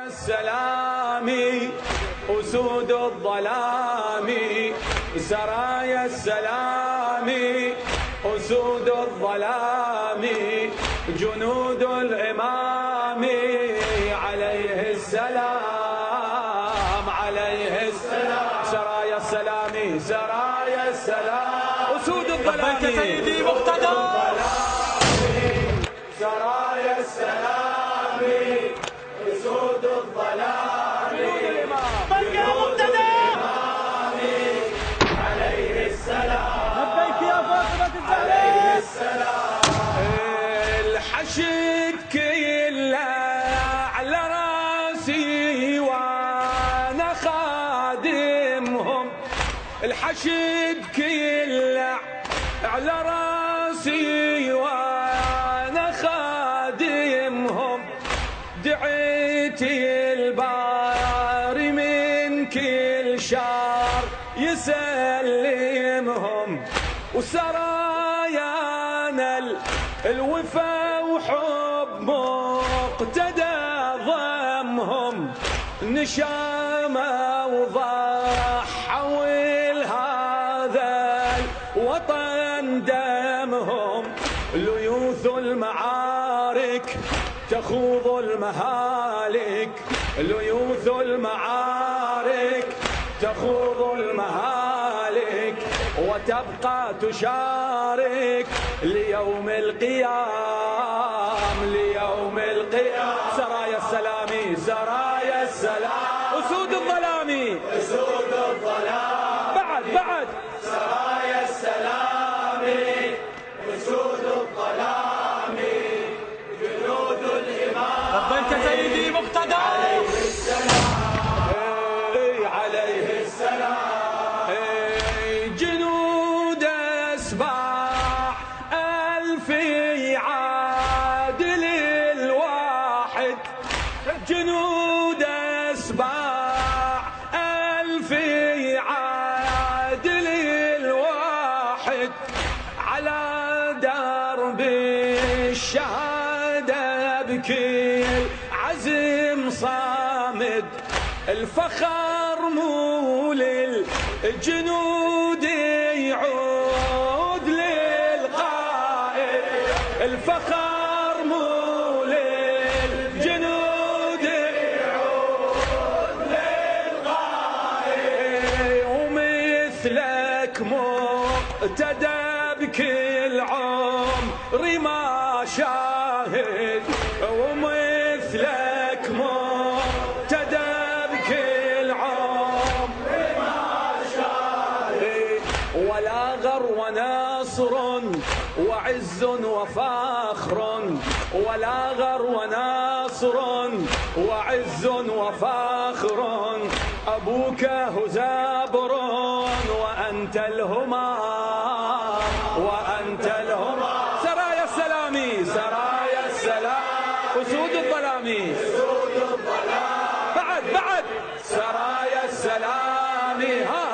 السلام أسود الظلام، سرايا السلام أسود الظلام، جنود الإمام عليه السلام عليه السلام. سرايا السلام سرايا السلام أسود الظلام، لبيك سيدي مقتدى. سرايا السلام أسود الظلام، لبيك يا مقتدى. عليه السلام لبيك يا فاطمة عليه الزهراء. السلام. الحشد كله على راسي وانا خادمهم، الحشد كله على راسي وانا خادمهم، دعيت الباري من كل شر يسلمهم، وسرايانا الوفا وحب مقتدى ضمهم، نشامة وضحوا لهذا الوطن دمهم، ليوث المعارك تخوض المهالك، ليوث المعارك تخوض المهالك، وتبقى تشارك ليوم القيام ليوم القيام. سرايا السلام سرايا السلام أسود الظلام أسود الظلام، بعد سرايا السلام أسود الظلام، جنود الإمام لبيك سيدي مقتدى. عليه السلام عليه السلام. جنود أسباح ألف يعادل الواحد، جنود أسباح ألف يعادل الواحد، على درب الشهادة بكل عزم صامد، الفخر مو للجنود يعود للقائد، الفخر مو للجنود يعود للقائد، ومثلك مقتدى بكل عمري ما شاهد، ومثلك مقتدى بكل عمري ما شاهد، ولا غر ونصر وعز وفخر، ولا غر ونصر وعز وفخر، أبوك هزابر وأنت الهمام وأنت الهمام. سرايا السلام سرايا السلام أسود الظلام أسود الظلام، بعد سرايا السلام ها